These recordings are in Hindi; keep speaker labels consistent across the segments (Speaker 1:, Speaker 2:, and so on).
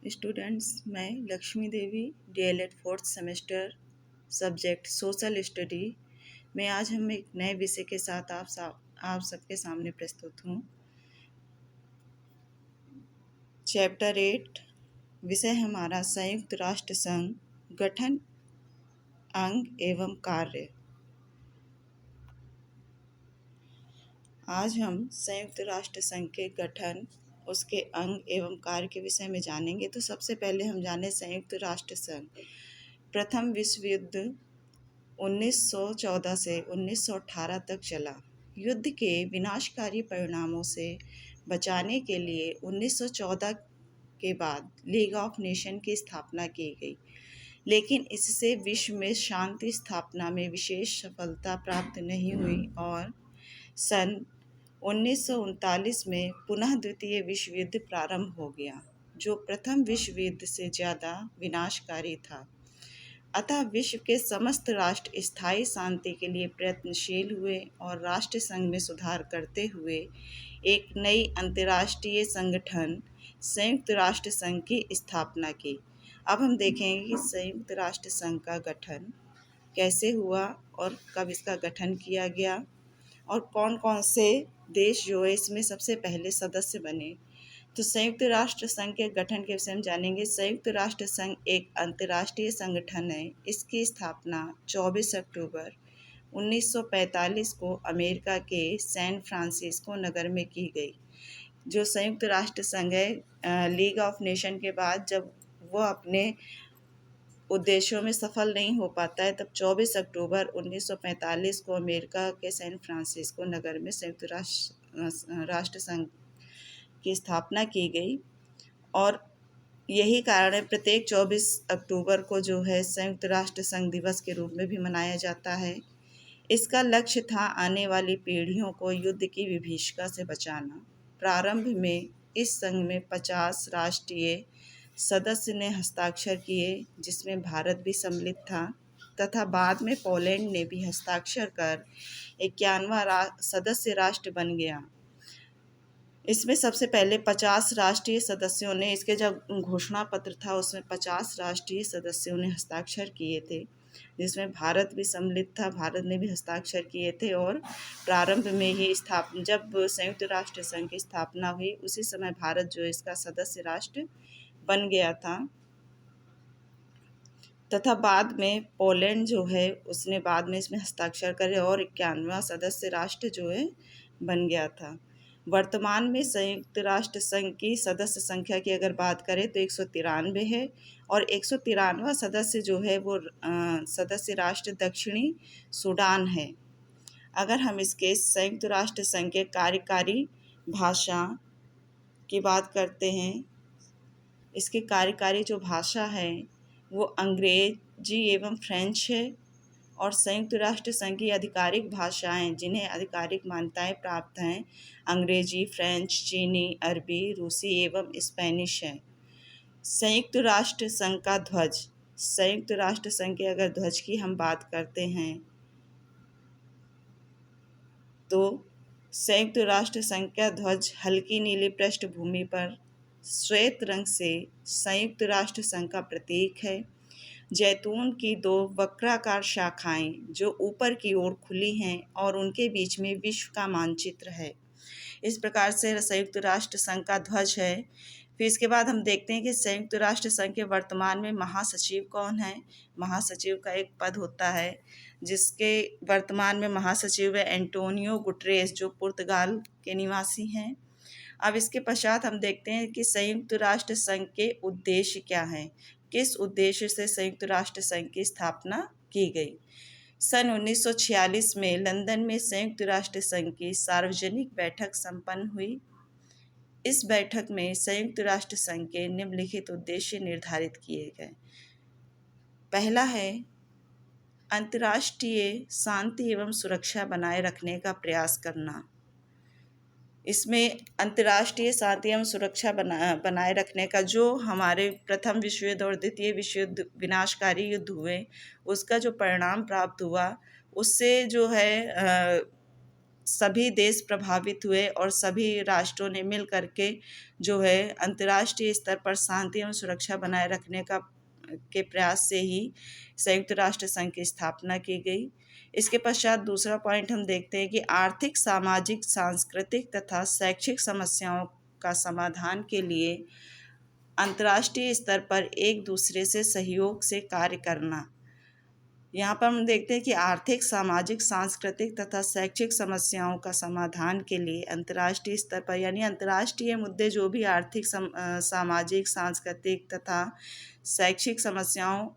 Speaker 1: स्टूडेंट्स, मैं Lakshmi Devi DElEd fourth semester subject social study में आज हम एक नए विषय के साथ आप सबके सामने प्रस्तुत हूँ। चैप्टर 8 विषय हमारा संयुक्त राष्ट्र संघ गठन, अंग एवं कार्य। आज हम संयुक्त राष्ट्र संघ के गठन, उसके अंग एवं कार्य के विषय में जानेंगे। तो सबसे पहले हम जाने संयुक्त राष्ट्र संघ। प्रथम विश्व युद्ध 1914 से 1918 तक चला। युद्ध के विनाशकारी परिणामों से बचाने के लिए 1914 के बाद लीग ऑफ नेशन की स्थापना की गई, लेकिन इससे विश्व में शांति स्थापना में विशेष सफलता प्राप्त नहीं हुई और सन 1939 में पुनः द्वितीय विश्व युद्ध प्रारंभ हो गया, जो प्रथम विश्व युद्ध से ज़्यादा विनाशकारी था। अतः विश्व के समस्त राष्ट्र स्थायी शांति के लिए प्रयत्नशील हुए और राष्ट्र संघ में सुधार करते हुए एक नई अंतर्राष्ट्रीय संगठन संयुक्त राष्ट्र संघ की स्थापना की। अब हम देखेंगे कि संयुक्त राष्ट्र संघ का गठन कैसे हुआ और कब इसका गठन किया गया और कौन कौन से देश जो है इसमें सबसे पहले सदस्य बने। तो संयुक्त राष्ट्र संघ के गठन के विषय में जानेंगे। संयुक्त राष्ट्र संघ एक अंतर्राष्ट्रीय संगठन है। इसकी स्थापना 24 अक्टूबर 1945 को अमेरिका के सैन फ्रांसिस्को नगर में की गई। जो संयुक्त राष्ट्र संघ है, लीग ऑफ नेशन के बाद जब वो अपने उद्देश्यों में सफल नहीं हो पाता है, तब 24 अक्टूबर 1945 को अमेरिका के सैन फ्रांसिस्को नगर में संयुक्त राष्ट्र संघ की स्थापना की गई। और यही कारण है प्रत्येक 24 अक्टूबर को जो है संयुक्त राष्ट्र संघ दिवस के रूप में भी मनाया जाता है। इसका लक्ष्य था आने वाली पीढ़ियों को युद्ध की विभीषिका से बचाना। प्रारंभ में इस संघ में 50 राष्ट्रीय सदस्य ने हस्ताक्षर किए, जिसमें भारत भी सम्मिलित था, तथा बाद में पोलैंड ने भी हस्ताक्षर कर 51वां सदस्य राष्ट्र बन गया। इसमें सबसे पहले 50 राष्ट्रीय सदस्यों ने, इसके जब घोषणा पत्र था उसमें 50 राष्ट्रीय सदस्यों ने हस्ताक्षर किए थे, जिसमें भारत भी सम्मिलित था। भारत ने भी हस्ताक्षर किए थे और प्रारंभ में ही जब संयुक्त राष्ट्र संघ की स्थापना हुई उसी समय भारत जो इसका सदस्य राष्ट्र बन गया था, तथा बाद में पोलैंड जो है उसने बाद में इसमें हस्ताक्षर करे और 51वां सदस्य राष्ट्र जो है बन गया था। वर्तमान में संयुक्त राष्ट्र संघ की सदस्य संख्या की अगर बात करें तो 193 है और 193वां सदस्य जो है वो सदस्य राष्ट्र दक्षिणी सूडान है। अगर हम इसके संयुक्त राष्ट्र संघ के कार्यकारी भाषा की बात करते हैं, इसकी कार्यकारी जो भाषा है वो अंग्रेजी एवं फ्रेंच है। और संयुक्त राष्ट्र संघ की आधिकारिक भाषाएं जिन्हें आधिकारिक मान्यताएं प्राप्त हैं, अंग्रेजी, फ्रेंच, चीनी, अरबी, रूसी एवं स्पेनिश है। संयुक्त राष्ट्र संघ का ध्वज। संयुक्त राष्ट्र संघ के अगर ध्वज की हम बात करते हैं तो संयुक्त राष्ट्र संघ का ध्वज हल्की नीली पृष्ठभूमि पर श्वेत रंग से संयुक्त राष्ट्र संघ का प्रतीक है। जैतून की 2 वक्राकार शाखाएं जो ऊपर की ओर खुली हैं और उनके बीच में विश्व का मानचित्र है। इस प्रकार से संयुक्त राष्ट्र संघ का ध्वज है। फिर इसके बाद हम देखते हैं कि संयुक्त राष्ट्र संघ के वर्तमान में महासचिव कौन है। महासचिव का एक पद होता है जिसके वर्तमान में महासचिव है एंटोनियो गुटरेस, जो पुर्तगाल के निवासी हैं। अब इसके पश्चात हम देखते हैं कि संयुक्त राष्ट्र संघ के उद्देश्य क्या हैं, किस उद्देश्य से संयुक्त राष्ट्र संघ की स्थापना की गई। सन 1946 में लंदन में संयुक्त राष्ट्र संघ की सार्वजनिक बैठक संपन्न हुई। इस बैठक में संयुक्त राष्ट्र संघ के निम्नलिखित उद्देश्य निर्धारित किए गए। पहला है अंतर्राष्ट्रीय शांति एवं सुरक्षा बनाए रखने का प्रयास करना। इसमें अंतर्राष्ट्रीय शांति एवं सुरक्षा बनाए रखने का, जो हमारे प्रथम विश्व युद्ध और द्वितीय विश्व युद्ध विनाशकारी युद्ध हुए उसका जो परिणाम प्राप्त हुआ, उससे जो है सभी देश प्रभावित हुए और सभी राष्ट्रों ने मिल करके जो है अंतर्राष्ट्रीय स्तर पर शांति एवं सुरक्षा बनाए रखने के प्रयास से ही संयुक्त राष्ट्र संघ की स्थापना की गई। इसके पश्चात दूसरा पॉइंट हम देखते हैं कि आर्थिक, सामाजिक, सांस्कृतिक तथा शैक्षिक समस्याओं का समाधान के लिए अंतर्राष्ट्रीय स्तर पर एक दूसरे से सहयोग से कार्य करना। यहाँ पर हम देखते हैं कि आर्थिक, सामाजिक, सांस्कृतिक तथा शैक्षिक समस्याओं का समाधान के लिए अंतर्राष्ट्रीय स्तर पर, यानी अंतर्राष्ट्रीय मुद्दे जो भी आर्थिक, सामाजिक, सांस्कृतिक तथा शैक्षिक समस्याओं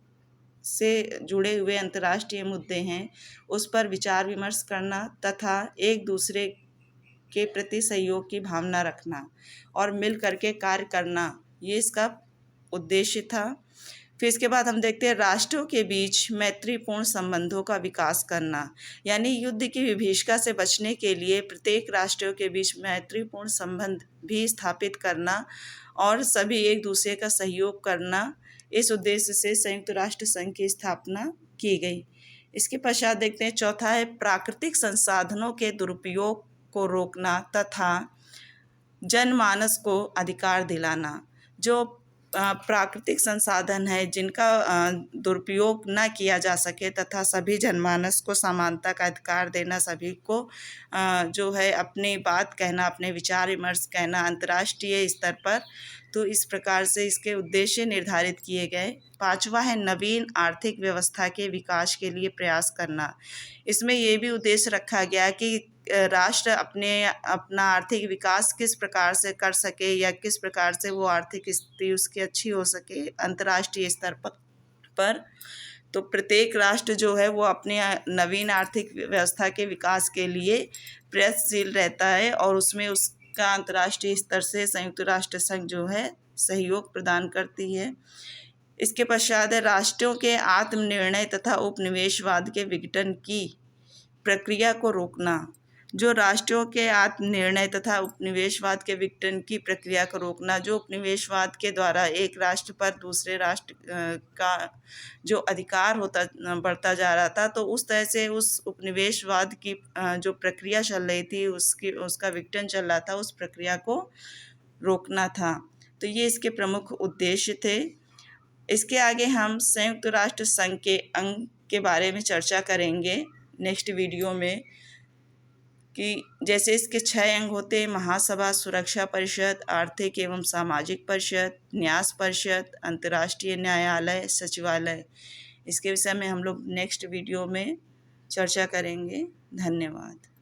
Speaker 1: से जुड़े हुए अंतर्राष्ट्रीय मुद्दे हैं, उस पर विचार विमर्श करना तथा एक दूसरे के प्रति सहयोग की भावना रखना और मिल करके कार्य करना, ये इसका उद्देश्य था। फिर इसके बाद हम देखते हैं राष्ट्रों के बीच मैत्रीपूर्ण संबंधों का विकास करना, यानी युद्ध की विभीषिका से बचने के लिए प्रत्येक राष्ट्रों के बीच मैत्रीपूर्ण संबंध भी स्थापित करना और सभी एक दूसरे का सहयोग करना, इस उद्देश्य से संयुक्त राष्ट्र संघ की स्थापना की गई। इसके पश्चात देखते हैं चौथा है प्राकृतिक संसाधनों के दुरुपयोग को रोकना तथा जनमानस को अधिकार दिलाना। जो प्राकृतिक संसाधन है जिनका दुरुपयोग न किया जा सके तथा सभी जनमानस को समानता का अधिकार देना, सभी को जो है अपनी बात कहना, अपने विचार विमर्श कहना अंतर्राष्ट्रीय स्तर पर, तो इस प्रकार से इसके उद्देश्य निर्धारित किए गए। पांचवा है नवीन आर्थिक व्यवस्था के विकास के लिए प्रयास करना। इसमें ये भी उद्देश्य रखा गया कि राष्ट्र अपना आर्थिक विकास किस प्रकार से कर सके या किस प्रकार से वो आर्थिक स्थिति उसकी अच्छी हो सके अंतर्राष्ट्रीय स्तर पर। तो प्रत्येक राष्ट्र जो है वो अपने नवीन आर्थिक व्यवस्था के विकास के लिए प्रयत्नशील रहता है और उसमें उसका अंतर्राष्ट्रीय स्तर से संयुक्त राष्ट्र संघ जो है सहयोग प्रदान करती है। इसके पश्चात है राष्ट्रों के आत्मनिर्णय तथा उपनिवेशवाद के विघटन की प्रक्रिया को रोकना। जो राष्ट्रों के आत्मनिर्णय तथा उपनिवेशवाद के विघटन की प्रक्रिया को रोकना, जो उपनिवेशवाद के द्वारा एक राष्ट्र पर दूसरे राष्ट्र का जो अधिकार बढ़ता जा रहा था, तो उस तरह से उस उपनिवेशवाद की जो प्रक्रिया चल रही थी उसका विघटन चल रहा था, उस प्रक्रिया को रोकना था। तो ये इसके प्रमुख उद्देश्य थे। इसके आगे हम संयुक्त राष्ट्र संघ के अंग के बारे में चर्चा करेंगे नेक्स्ट वीडियो में, कि जैसे इसके 6 अंग होते हैं: महासभा, सुरक्षा परिषद, आर्थिक एवं सामाजिक परिषद, न्यास परिषद, अंतर्राष्ट्रीय न्यायालय, सचिवालय। इसके विषय में हम लोग नेक्स्ट वीडियो में चर्चा करेंगे। धन्यवाद।